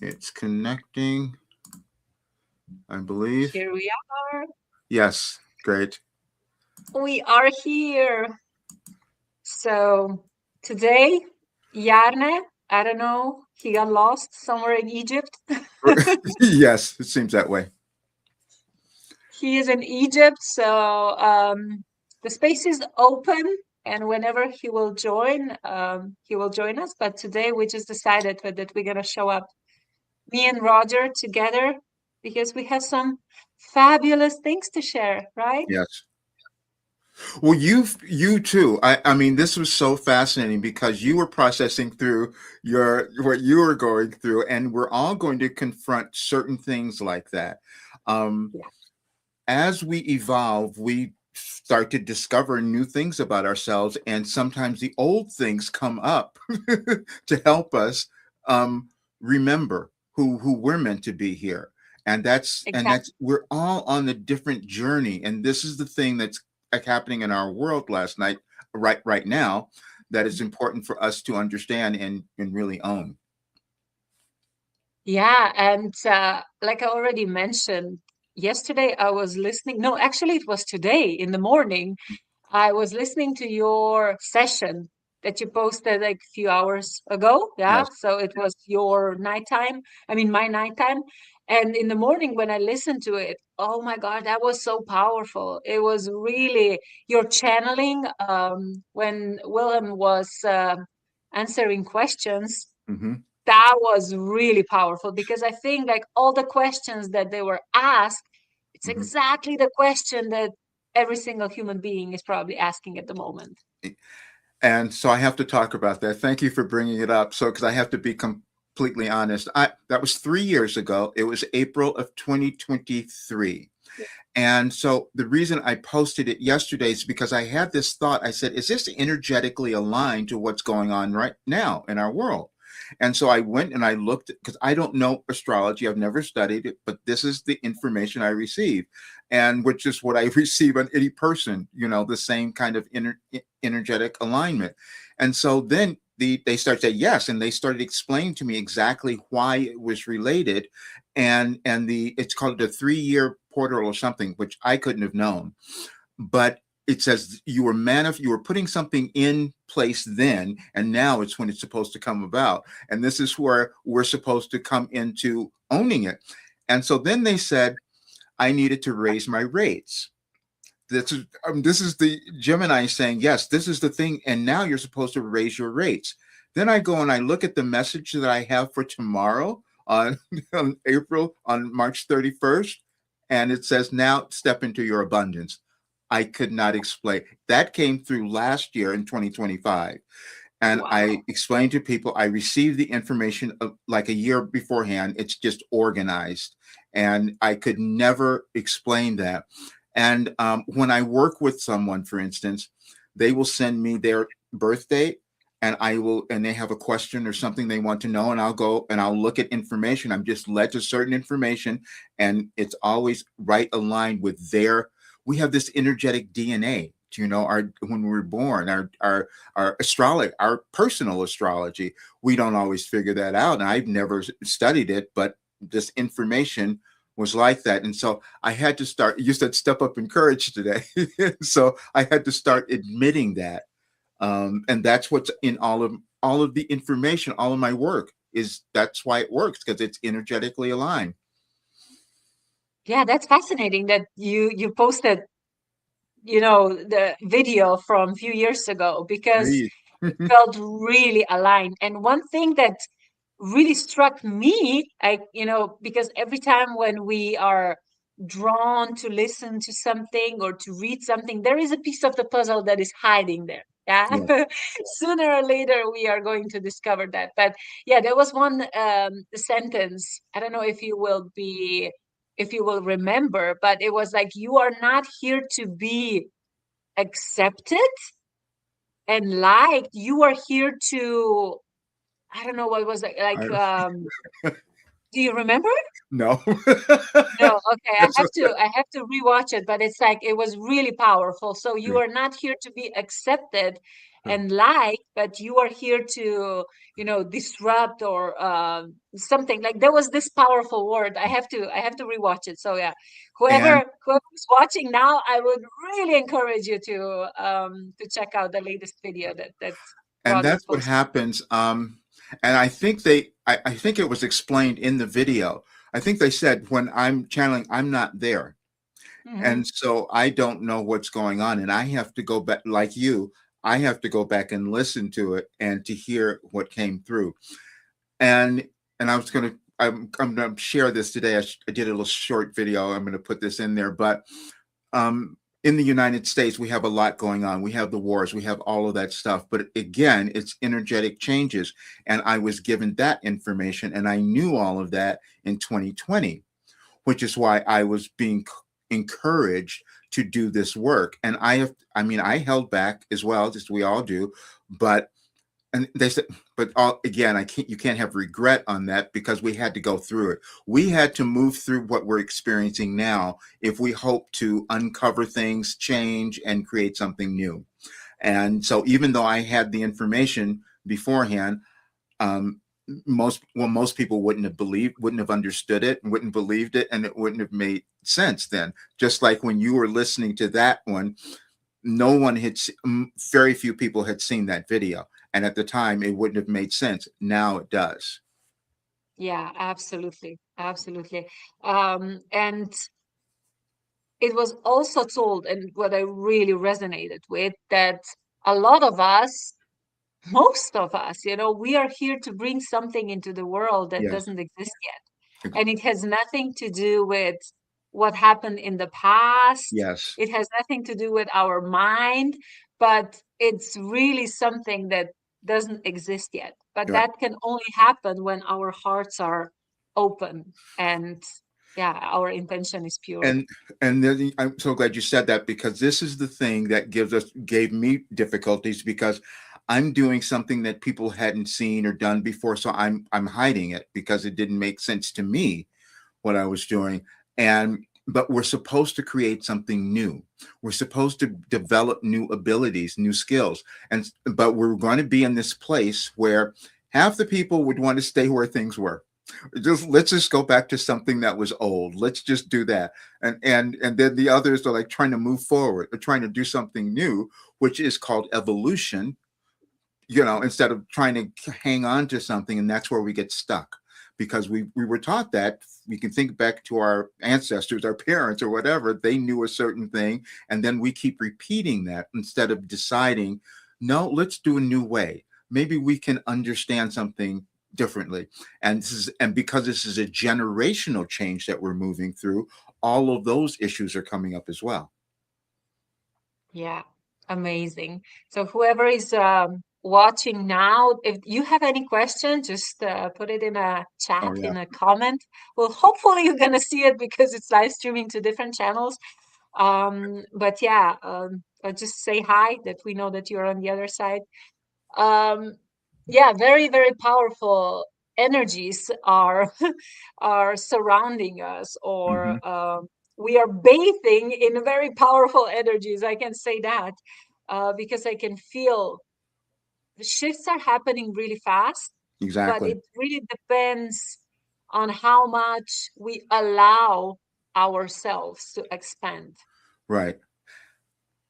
It's connecting, I believe. Here we are. Yes, great. We are here. So today, Yarne, I don't know, he got lost somewhere in Egypt. Yes, it seems that way. He is in Egypt, so the space is open, and whenever he will join us. But today we just decided that we're gonna show up, me and Roger together, because we have some fabulous things to share, right? Yes. Well, you too. I mean, this was so fascinating because you were processing through your what you were going through, and we're all going to confront certain things like that. Um, Yeah. as we evolve, we start to discover new things about ourselves, and sometimes the old things come up to help us um, remember who we're meant to be here. And that's Exactly. we're all on a different journey, and this is the thing that's like happening in our world last night, right now, that is important for us to understand and really own. Yeah, and like I already mentioned, yesterday I was listening. No, actually, it was today in the morning. I was listening to your session that you posted like a few hours ago. Yeah, Yes. so it was your nighttime. I mean, my nighttime. And in the morning when I listened to it, oh my God, that was so powerful. It was really your channeling when Willem was answering questions. Hmm. That was really powerful because I think like all the questions that they were asked, it's Hmm. exactly the question that every single human being is probably asking at the moment. And so I have to talk about that. Thank you for bringing it up. So, because I have to be completely honest, I that was 3 years ago. It was April of 2023. And so the reason I posted it yesterday is because I had this thought. I said, is this energetically aligned to what's going on right now in our world? And so I went and I looked because I don't know astrology. I've never studied it, but this is the information I receive, and which is what I receive on any person, the same kind of energetic alignment. And so then they start saying yes, and they started explaining to me exactly why it was related, and it's called the 3 year portal or something, which I couldn't have known. But it says you were putting something in place then, and now it's when it's supposed to come about. And this is where we're supposed to come into owning it. And so then they said I needed to raise my rates. This is the Gemini saying, yes, this is the thing, and now you're supposed to raise your rates. Then I go and I look at the message that I have for tomorrow on on March 31st, and it says, now step into your abundance. I could not explain. That came through last year in 2025. And I Wow. explained to people, I received the information like a year beforehand. It's just organized. And I could never explain that. And when I work with someone, for instance, they will send me their birth date, and they have a question or something they want to know, and I'll go and I'll look at information. I'm just led to certain information, and it's always right aligned with we have this energetic DNA. Our when we were born, our astrology, our personal astrology. We don't always figure that out, and I've never studied it, but this information was like that. And so I had to start. You said step up in courage today, so I had to start admitting that, and that's what's in all of the information. All of my work is that's why it works, because it's energetically aligned. Yeah, that's fascinating that you posted, the video from a few years ago because Please. it felt really aligned. And one thing that really struck me, because every time when we are drawn to listen to something or to read something, there is a piece of the puzzle that is hiding there. Yeah. Yeah. Sooner or later, we are going to discover that. But yeah, there was one sentence. I don't know if you will remember, but it was like, you are not here to be accepted and liked. You are here to, I don't know what was it, I, do you remember? no. No, okay. I That's have to I have to rewatch it, but it's like it was really powerful. So you okay. are not here to be accepted. Huh. and like, but you are here to, disrupt or something. Like there was this powerful word. I have to rewatch it. So yeah, And whoever's watching now, I would really encourage you to check out the latest video that and Rod has that's what posted. happens. And I think it was explained in the video. I think they said when I'm channeling, I'm not there. Hmm. And so I don't know what's going on. And I have to go back, like you, I have to go back and listen to it and to hear what came through. And I'm going to share this today. I did a little short video. I'm going to put this in there. But in the United States, we have a lot going on. We have the wars, we have all of that stuff. But again, it's energetic changes. And I was given that information and I knew all of that in 2020, which is why I was being encouraged to do this work. And I mean, I held back as well, just we all do. But and they said, but again, you can't have regret on that because we had to go through it. We had to move through what we're experiencing now if we hope to uncover things, change, and create something new. And so, even though I had the information beforehand, um, most people wouldn't have understood it, and wouldn't believed it, and it wouldn't have made sense then. Just like when you were listening to that one, no one very few people had seen that video, and at the time it wouldn't have made sense. Now it does. Yeah, absolutely, absolutely. And it was also told, and what I really resonated with, that a lot of us, most of us, we are here to bring something into the world that Yes. doesn't exist yet. And it has nothing to do with what happened in the past. Yes. It has nothing to do with our mind, but it's really something that doesn't exist yet. But Right. that can only happen when our hearts are open and, yeah, our intention is pure. and and then I'm so glad you said that because this is the thing that gave me difficulties because I'm doing something that people hadn't seen or done before, so I'm hiding it because it didn't make sense to me what I was doing. And but we're supposed to create something new. We're supposed to develop new abilities, new skills. And but we're going to be in this place where half the people would want to stay where things were. Just let's just go back to something that was old. Let's just do that. And then the others are like trying to move forward, or trying to do something new, which is called evolution, instead of trying to hang on to something. And that's where we get stuck because we were taught that. We can think back to our ancestors, our parents, or whatever. They knew a certain thing. And then we keep repeating that instead of deciding, no, let's do a new way. Maybe we can understand something differently. And because this is a generational change that we're moving through, all of those issues are coming up as well. Yeah, amazing. So whoever is watching now, if you have any question, just put it in a Oh chat, yeah. in a comment. Well, hopefully you're gonna see it because it's live streaming to different channels. But yeah, just say hi that we know that you're on the other side. Um, yeah, very, very powerful energies are are surrounding us, Hmm. or we are bathing in very powerful energies. I can say that because I can feel the shifts are happening really fast, but Exactly. it really depends on how much we allow ourselves to expand. Right.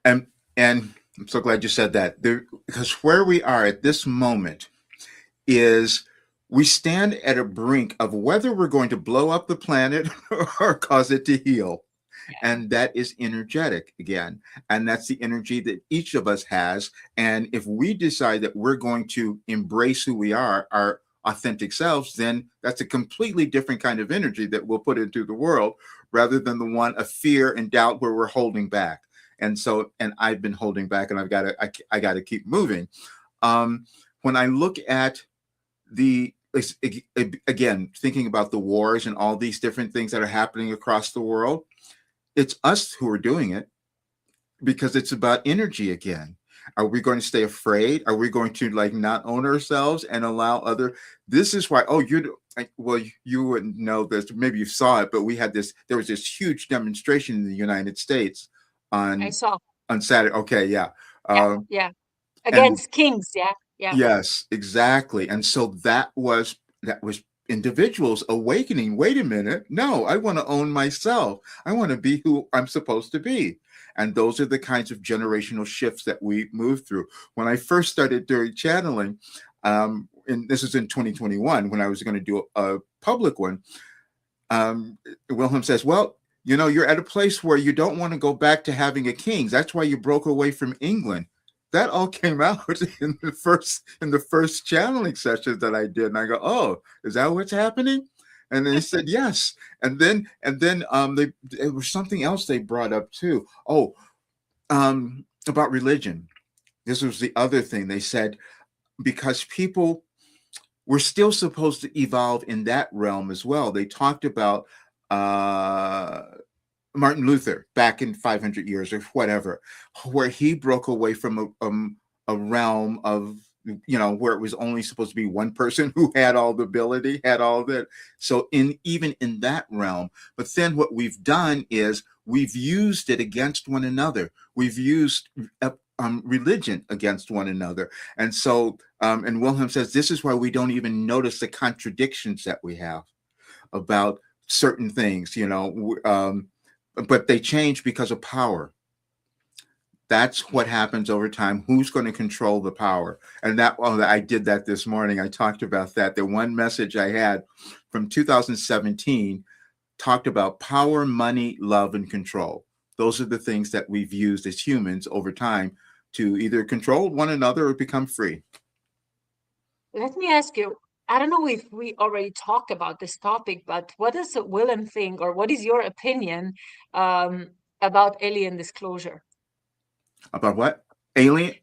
And I'm so glad you said that. Because where we are at this moment is we stand at a brink of whether we're going to blow up the planet or cause it to heal. Yeah, And that is energetic again. And that's the energy that each of us has. And if we decide that we're going to embrace who we are, our authentic selves, then that's a completely different kind of energy that we'll put into the world rather than the one of fear and doubt where we're holding back. And so, and I've been holding back and I got to keep moving. When I look at the again, thinking about the wars and all these different things that are happening across the world, it's us who are doing it because it's about energy again. Are we going to stay afraid? Are we going to like not own ourselves and allow other? This is why. Oh, well, you wouldn't know this. Maybe you saw it, but we had this. There was this huge demonstration in the United States I on saw. on Saturday. Okay, yeah. Yeah, Um, yeah. And against kings. Yeah, yeah. yes, exactly. And so that was individuals awakening. Wait a minute. No, I want to own myself. I want to be who I'm supposed to be. And those are the kinds of generational shifts that we move through. When I first started doing channeling, and this is in 2021 when I was going to do a public one, Wilhelm says, well, you're at a place where you don't want to go back to having a king. That's why you broke away from England. That all came out in the first channeling sessions that I did. And I go, oh, is that what's happening? And they said yes. And then there was something else they brought up too. Oh, about religion. This was the other thing. They said because people we're still supposed to evolve in that realm as well. They talked about uh, Martin Luther back in 500 years or whatever, where he broke away from a realm of where it was only supposed to be one person who had all the ability, had all that. So even in that realm, but then what we've done is we've used it against one another. We've used religion against one another, and so and Wilhelm says this is why we don't even notice the contradictions that we have about certain things, but they change because of power. That's what happens over time. Who's going to control the power? And I did that this morning. I talked about that. The one message I had from 2017 talked about power, money, love, and control. Those are the things that we've used as humans over time to either control one another or become free. Let me ask you, I don't know if we already talked about this topic, but what does Willem think, or what is your opinion um, about alien disclosure? About what? Alien?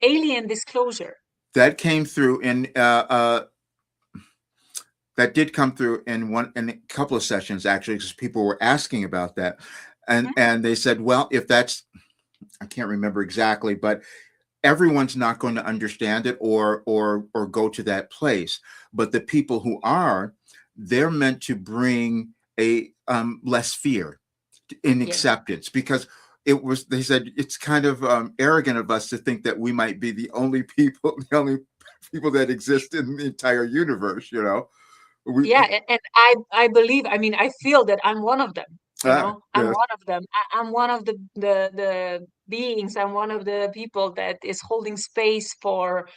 Alien disclosure. That came through in that did come through in a couple of sessions actually, because people were asking about that, and they said, well, if that's, I can't remember exactly, but everyone's not going to understand it or go to that place. But the people who are, they're meant to bring a less fear in Yeah. acceptance, because they said it's kind of arrogant of us to think that we might be the only people that exist in the entire universe. We, Yeah, and I believe, I mean, I feel that I'm one of them. I'm yes, one of them. I'm one of the beings. I'm one of the people that is holding space for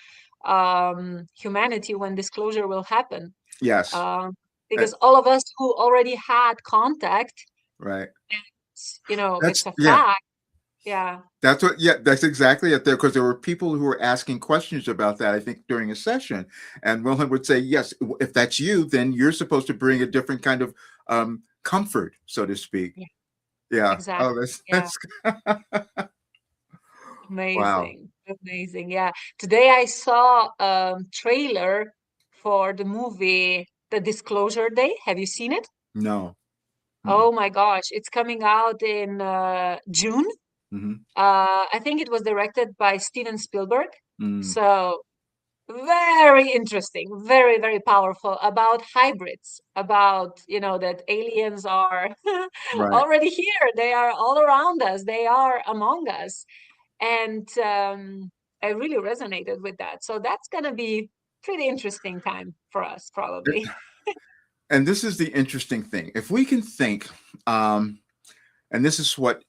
humanity when disclosure will happen. yes, Um, uh, because all of us who already had contact, right. it's That's a yeah. fact. Yeah. That's exactly it there, because there were people who were asking questions about that, I think, during a session. And Wilhelm would say, yes, if that's you, then you're supposed to bring a different kind of comfort, so to speak. Yeah, Yeah. Oh, exactly. Yeah. that's wow. Amazing. Amazing. Yeah. Today I saw a trailer for the movie The Disclosure Day. Have you seen it? No. Oh my gosh, it's coming out in June. Mm-hmm. I think it was directed by Steven Spielberg. Mm, So very interesting, very, very powerful about hybrids, about, that aliens are right. already here. They are all around us. They are among us. And I really resonated with that. So that's going to be pretty interesting time for us, probably. And this is the interesting thing. If we can think, and this is what,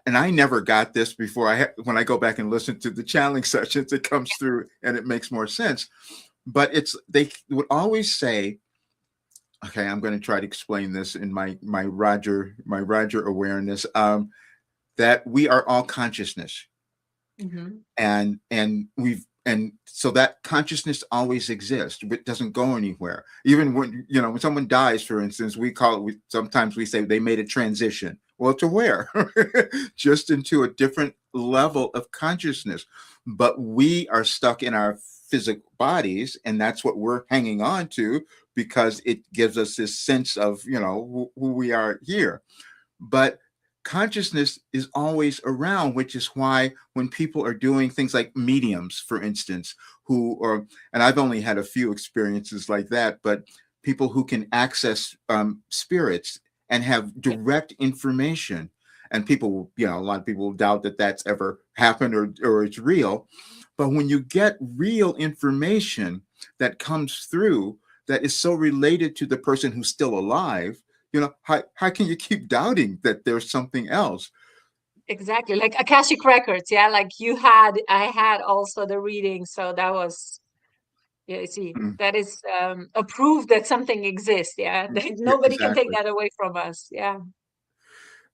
and I never got this before. When I go back and listen to the channeling sessions, it comes through and it makes more sense. But they would always say, okay, I'm going to try to explain this in my Roger awareness, that we are all consciousness, Hmm. and so that consciousness always exists. It doesn't go anywhere. Even when someone dies, for instance, sometimes we say they made a transition. Well, to where? Just into a different level of consciousness. But we are stuck in our physical bodies, and that's what we're hanging on to, because it gives us this sense of who we are here. But consciousness is always around, which is why when people are doing things like mediums, for instance, and I've only had a few experiences like that, but people who can access spirits and have Yeah. direct information, And people, a lot of people doubt that that's ever happened or it's real. But when you get real information that comes through that is so related to the person who's still alive, how can you keep doubting that there's something else? Exactly, like Akashic records. Yeah, like I had also the reading, so that was, yeah, you see, Mm, that is a proof that something exists. Yeah, that nobody can take exactly. that away from us. Yeah.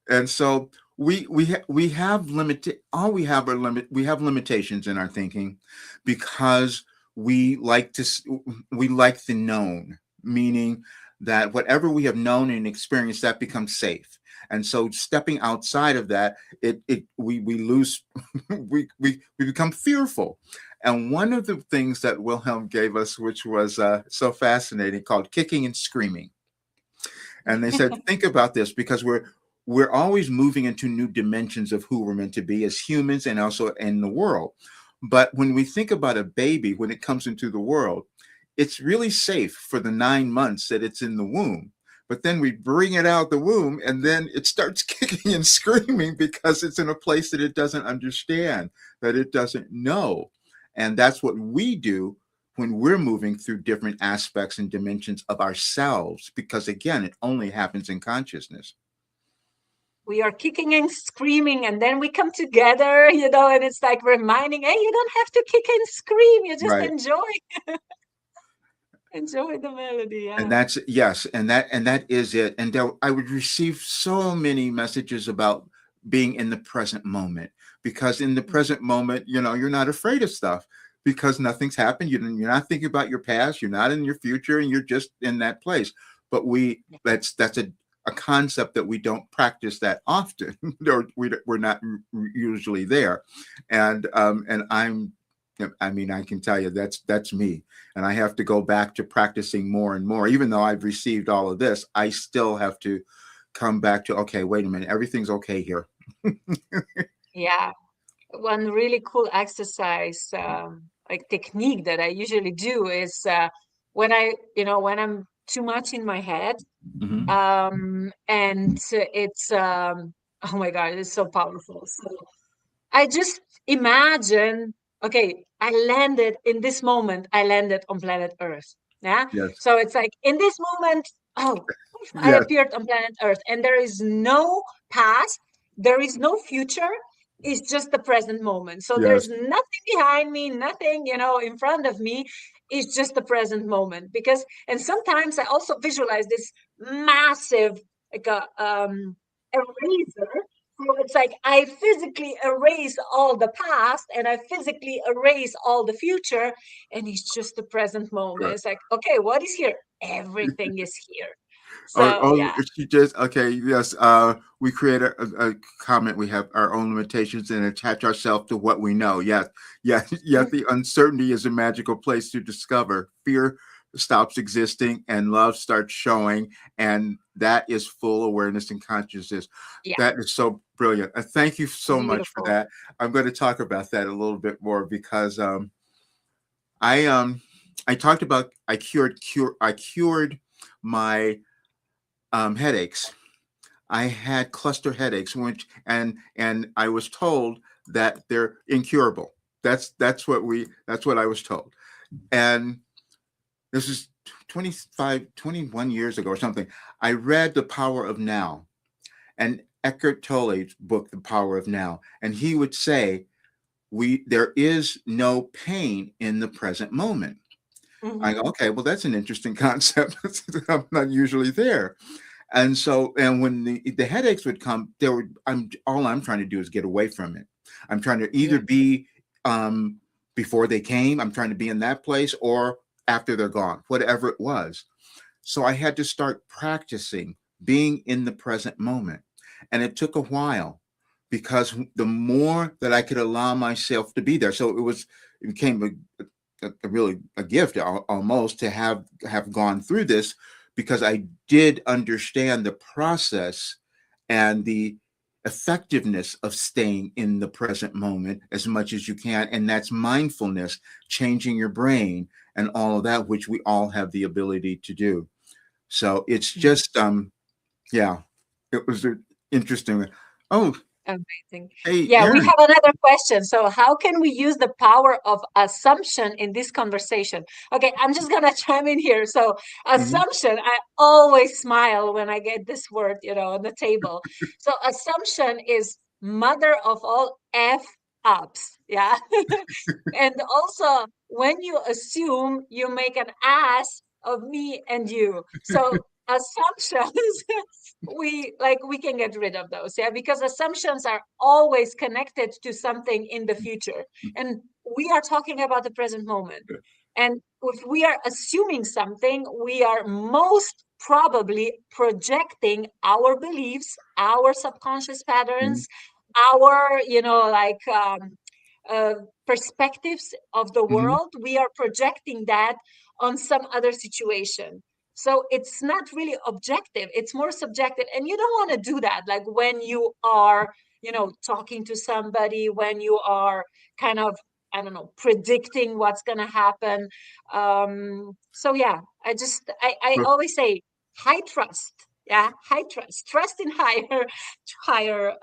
And so we have we have limitations in our thinking because we like to we like the known, meaning that whatever we have known and experienced, that becomes safe. And so stepping outside of that, we lose we become fearful. And one of the things that Wilhelm gave us, which was so fascinating, called kicking and screaming. And they said, think about this, because we're always moving into new dimensions of who we're meant to be as humans and also in the world. But when we think about a baby, when it comes into the world, it's really safe for the 9 months that it's in the womb. But then we bring it out the womb and then it starts kicking and screaming because it's in a place that it doesn't understand, that it doesn't know. And that's what we do when we're moving through different aspects and dimensions of ourselves, because again, it only happens in consciousness. We are kicking and screaming, and then we come together, and it's like reminding, hey, you don't have to kick and scream. You just Right. enjoy the melody. And Yeah. that's, yes, and that is it. And I would receive so many messages about being in the present moment, because in the present moment, you're not afraid of stuff because nothing's happened. You're not thinking about your past, you're not in your future, and you're just in that place. But Yeah. that's a concept that we don't practice that often. Or we're not usually there. And I mean, I can tell you that's me. And I have to go back to practicing more and more. Even though I've received all of this, I still have to come back to, okay, wait a minute, everything's okay here. Yeah. One really cool exercise, like technique that I usually do is when I'm too much in my head, Hmm. and it's oh my God, it's so powerful. So I just imagine, okay, I landed in this moment, I landed on planet Earth. Yeah. Yes. So it's like in this moment, oh, I Yes. appeared on planet Earth, and there is no past, there is no future. It's just the present moment. So Yes. there's nothing behind me, nothing, in front of me. It's just the present moment. And sometimes I also visualize this massive, like a eraser. So it's like I physically erase all the past and I physically erase all the future, and it's just the present moment. Correct. It's like, okay, what is here? Everything is here. Oh, So oh, yeah, she just, okay. Yes. We create a comment. We have our own limitations and attach ourselves to what we know. Yes. Yeah. Yet the uncertainty is a magical place to discover. Fear stops existing and love starts showing. And that is full awareness and consciousness. yeah, That is so brilliant. Thank you so much for beautiful. that. I'm going to talk about that a little bit more because I I talked about I cured my headaches. I had cluster headaches, which and I was told that they're incurable. That's what I was told. And this is 21 years ago or something. I read The Power of Now and Eckhart Tolle's book, The Power of Now, and he would say there is no pain in the present moment. I go, Hmm. okay, well, that's an interesting concept. I'm not usually there. And so, and when the headaches would come, I'm trying to do is get away from it. I'm trying to either Yeah. be um, before they came, I'm trying to be in that place, or after they're gone, whatever it was. So I had to start practicing being in the present moment, and it took a while because the more that I could allow myself to be there, so it became really a gift almost to have gone through this, because I did understand the process and the effectiveness of staying in the present moment as much as you can, and that's mindfulness, changing your brain and all of that, which we all have the ability to do. So it's just yeah, it was interesting. Oh, Amazing. hey, Yeah, we Aaron. have another question. So, how can we use the power of assumption in this conversation? Okay, I'm just gonna chime in here. So, Mhm. assumption, I always smile when I get this word, on the table. So, assumption is mother of all F ups. Yeah. And also, when you assume, you make an ass of me and you. So, assumptions we can get rid of those, yeah, because assumptions are always connected to something in the future, and we are talking about the present moment. And if we are assuming something, we are most probably projecting our beliefs, our subconscious Mhm. patterns, our uh, perspectives of the Mhm. world. We are projecting that on some other situation. So it's not really objective, it's more subjective. And you don't want to do that. Like when you are, talking to somebody, when you are kind of, I don't know, predicting what's going to happen. So yeah, I Well, always say high trust. Yeah, high trust. Trust in higher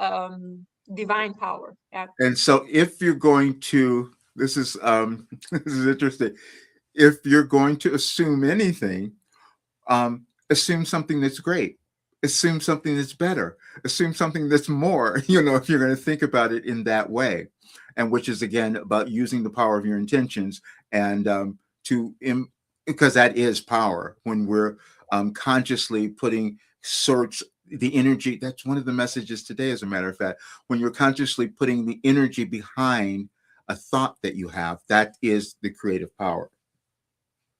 divine power. Yeah. and so if you're going to, this is this is interesting. If you're going to assume anything, assume something that's great, assume something that's better, assume something that's more, if you're going to think about it in that way. And which is again about using the power of your intentions and because that is power when we're consciously putting sorts the energy. That's one of the messages today, as a matter of fact. When you're consciously putting the energy behind a thought that you have, that is the creative power.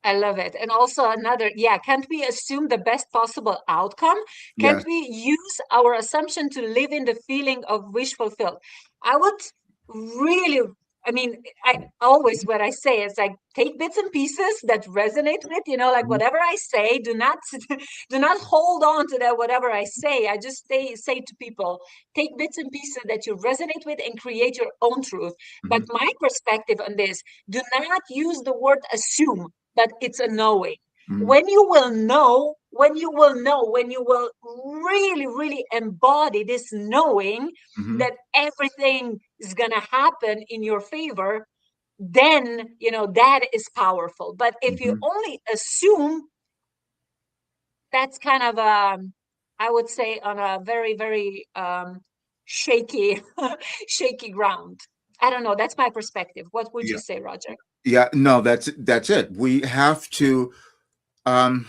I love it. And also another, yeah, can't we assume the best possible outcome? Can't Yes. we use our assumption to live in the feeling of wish fulfilled? I would really, I mean, I always what I say is like take bits and pieces that resonate with, like Mhm. whatever I say, do not do not hold on to that whatever I say. I just say to people, take bits and pieces that you resonate with and create your own truth. But Mhm. my perspective on this, do not use the word assume, but it's a knowing. Mhm. When you will really, really embody this knowing Mhm. that everything is going to happen in your favor, then, that is powerful. But if you Mhm. only assume, that's kind of, I would say, on a very, very shaky, shaky ground. I don't know. That's my perspective. What would you Yeah. say, Roger? Yeah. No, that's it. We have to. Um,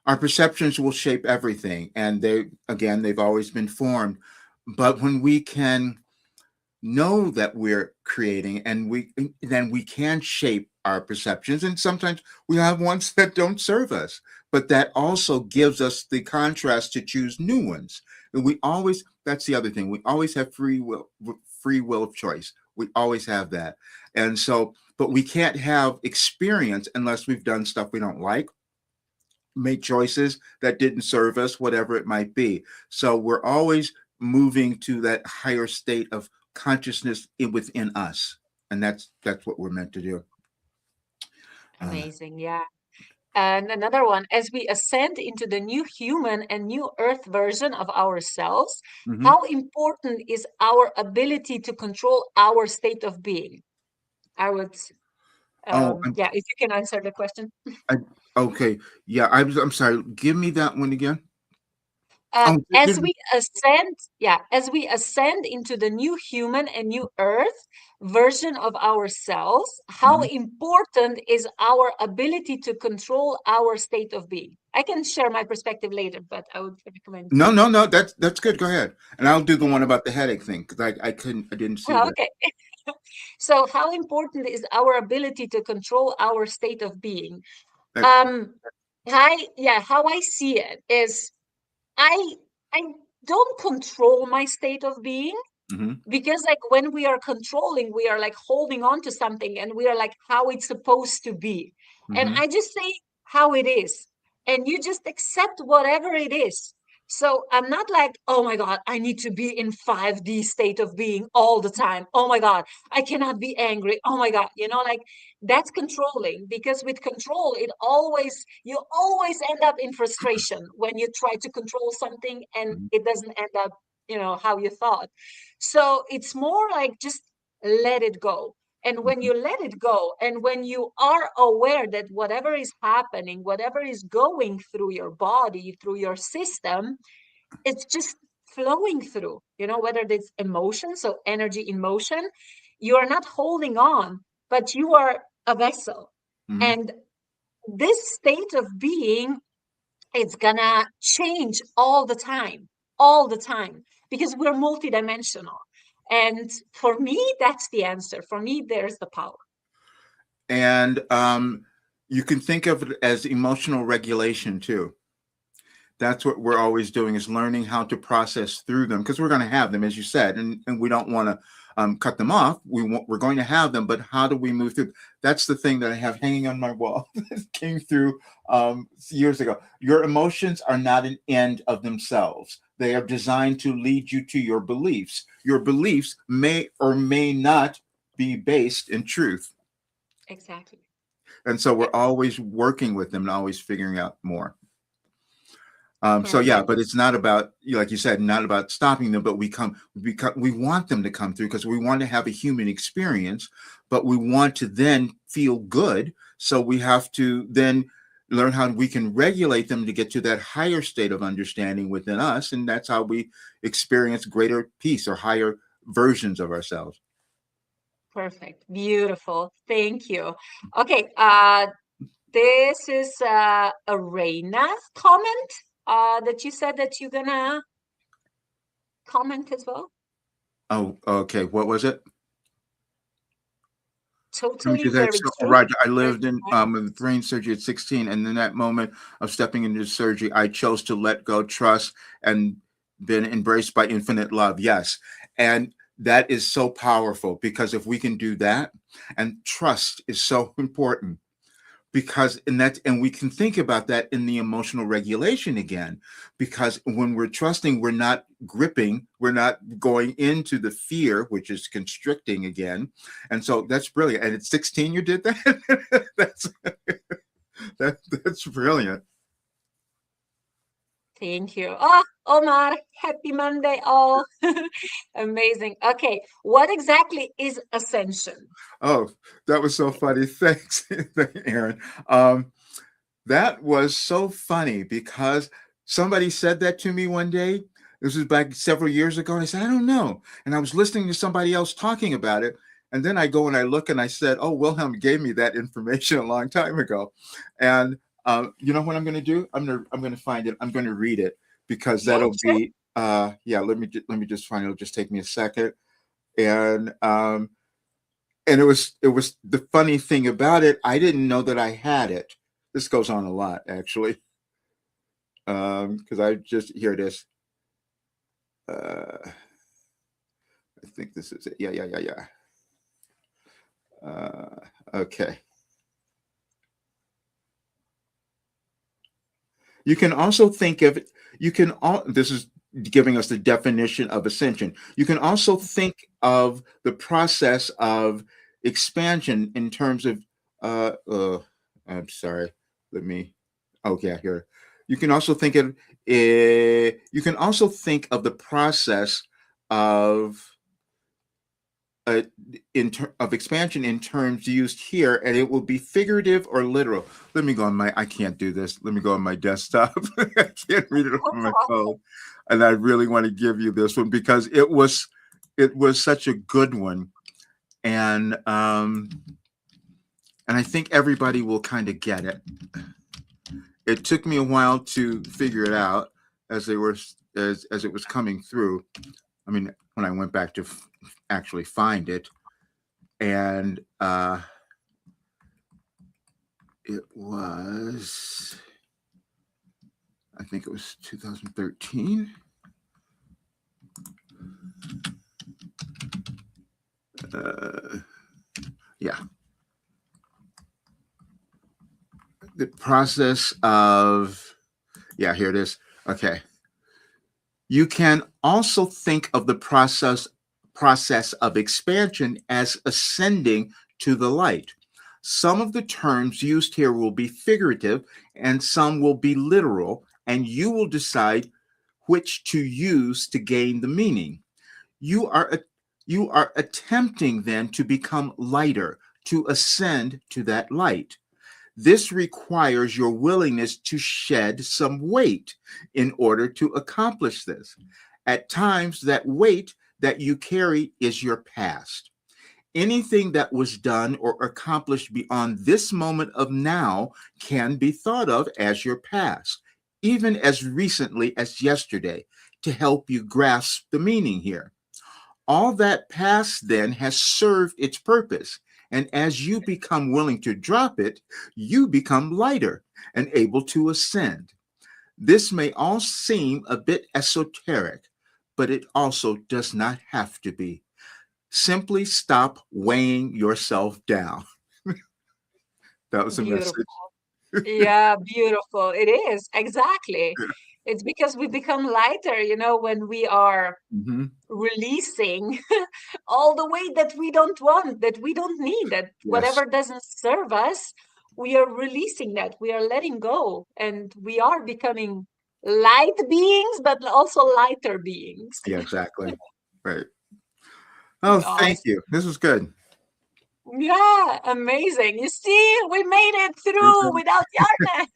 our perceptions will shape everything, and they've always been formed. But when we can know that we're creating, and then we can shape our perceptions, and sometimes we have ones that don't serve us, but that also gives us the contrast to choose new ones. And we always, that's the other thing, we always have free will of choice. We always have that. And so, but we can't have experience unless we've done stuff we don't like, made choices that didn't serve us, whatever it might be. So we're always moving to that higher state of consciousness within us, and that's what we're meant to do. Uh, Amazing. Yeah. And another one, as we ascend into the new human and new earth version of ourselves, mhm. how important is our ability to control our state of being? I would, Oh, yeah, if you can answer the question. I, okay, yeah. I'm sorry. Give me that one again. Oh, As we ascend, yeah, as we ascend into the new human and new earth version of ourselves, how mhm. important is our ability to control our state of being? I can share my perspective later, but I would recommend. No, no, no. That's good. Go ahead, and I'll do the one about the headache thing because I didn't see that. Okay. So how important is our ability to control our state of being? That. Um, how I see it is I I don't control my state of being, Mhm. because like when we are controlling, we are like holding on to something and we are like how it's supposed to be. And Mhm. I just say how it is, and you just accept whatever it is. So I'm not like, oh my god, I need to be in 5D state of being all the time. Oh my god, I cannot be angry. Oh my god, like that's controlling, because with control you always end up in frustration when you try to control something and Mhm. it doesn't end up how you thought. So it's more like just let it go. And when you let it go, and when you are aware that whatever is happening, whatever is going through your body, through your system, it's just flowing through, whether it's emotion, so energy in motion, you are not holding on, but you are a vessel. Mhm. And this state of being, it's gonna change all the time, because we're multidimensional. And for me, that's the answer. For me, there's the power. And you can think of it as emotional regulation too. That's what we're always doing, is learning how to process through them, because we're going to have them, as you said, and we don't want to cut them off. We're going to have them, but how do we move through? That's the thing that I have hanging on my wall that came through years ago. Your emotions are not an end of themselves. They are designed to lead you to your beliefs. Your beliefs may or may not be based in truth. Exactly. And so Yeah, we're always working with them and always figuring out more. So yeah, perfect. but it's not about, like you said, not about stopping them, but we want them to come through, because we want to have a human experience, but we want to then feel good. So we have to then learn how we can regulate them to get to that higher state of understanding within us, and that's how we experience greater peace or higher versions of ourselves. Perfect. Beautiful. Thank you. Okay, this is a Reina's comment that you said that you're gonna comment as well. Oh, okay. What was it? Let me Totally just say, very so, true. Roger, I Very lived in correct. with brain surgery at 16, and in that moment of stepping into surgery, I chose to let go, trust, and been embraced by infinite love. Yes, and that is so powerful, because if we can do that, and trust is so important, because and we can think about that in the emotional regulation again, because when we're trusting, we're not gripping, we're not going into the fear, which is constricting again. And so that's brilliant. And at 16 you did that. That's brilliant. Thank you. Oh, Omar, happy Monday, all. Amazing. Okay, what exactly is ascension? Oh, that was so funny. Thanks. Aaron. That was so funny, because somebody said that to me one day. This was back several years ago. And I said, I don't know. And I was listening to somebody else talking about it. And then I go and I look and I said, oh, Wilhelm gave me that information a long time ago. And you know what I'm going to do? I'm going to find it. I'm going to read it, because Yeah, that'll sure. be yeah. Let me just find it. It'll just take me a second. And it was the funny thing about it. I didn't know that I had it. This goes on a lot, actually, because I just here it is. I think this is it. Yeah, yeah, yeah, yeah. Okay. You can also think of you can all this is giving us the definition of ascension. You can also think of the process of expansion in terms of I'm sorry. Let me okay, here. You can also think of you can also think of the process of uh, of expansion in terms used here, and it will be figurative or literal. Let me go on my. I can't do this. Let me go on my desktop. I can't read it on my phone, and I really want to give you this one, because it was such a good one, and I think everybody will kind of get it. It took me a while to figure it out as they were as it was coming through. I mean, when I went back to actually find it, and it was, I think it was 2013. Uh, yeah. The process of, yeah, here it is. Okay. You can also think of the process of expansion as ascending to the light. Some of the terms used here will be figurative and some will be literal, and you will decide which to use to gain the meaning. You are you are attempting then to become lighter, to ascend to that light. This requires your willingness to shed some weight in order to accomplish this. At times, that weight that you carry is your past. Anything that was done or accomplished beyond this moment of now can be thought of as your past, even as recently as yesterday, to help you grasp the meaning here. All that past then has served its purpose. And as you become willing to drop it, you become lighter and able to ascend. This may all seem a bit esoteric, but it also does not have to be. Simply stop weighing yourself down. That was a Beautiful. message. Yeah, beautiful. It is. Exactly. It's because we become lighter, when we are Hmm. releasing all the weight that we don't want, that we don't need, that Yes, whatever doesn't serve us, we are releasing that. We are letting go, and we are becoming light beings, but also lighter beings. yeah, exactly. Right. Oh, thank Awesome. you. This was good. Yeah, amazing. You see, we made it through Mhm. without Yarna.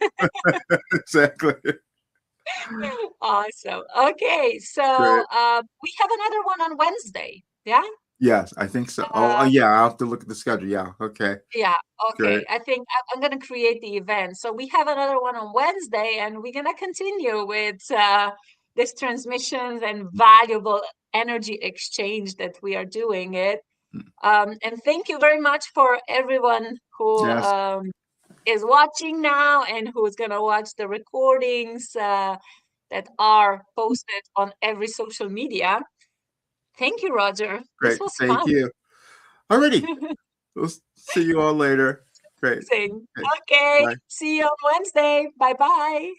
Exactly. Awesome. Okay, so Great. we have another one on Wednesday. Yeah. Yes, I think so. Oh, Uh, yeah, I'll have to look at the schedule. Yeah. Okay. yeah. Great. Okay. I think I'm gonna create the event. So we have another one on Wednesday, and we're gonna continue with this transmissions and valuable energy exchange that we are doing it. And thank you very much for everyone who Yes. is watching now and who's gonna watch the recordings that are posted on every social media. Thank you, Roger. This Great. was Thank fun. you. Alrighty. We'll see you all later. Great. Amazing. Okay. Okay. Bye. See you on Wednesday. Bye bye.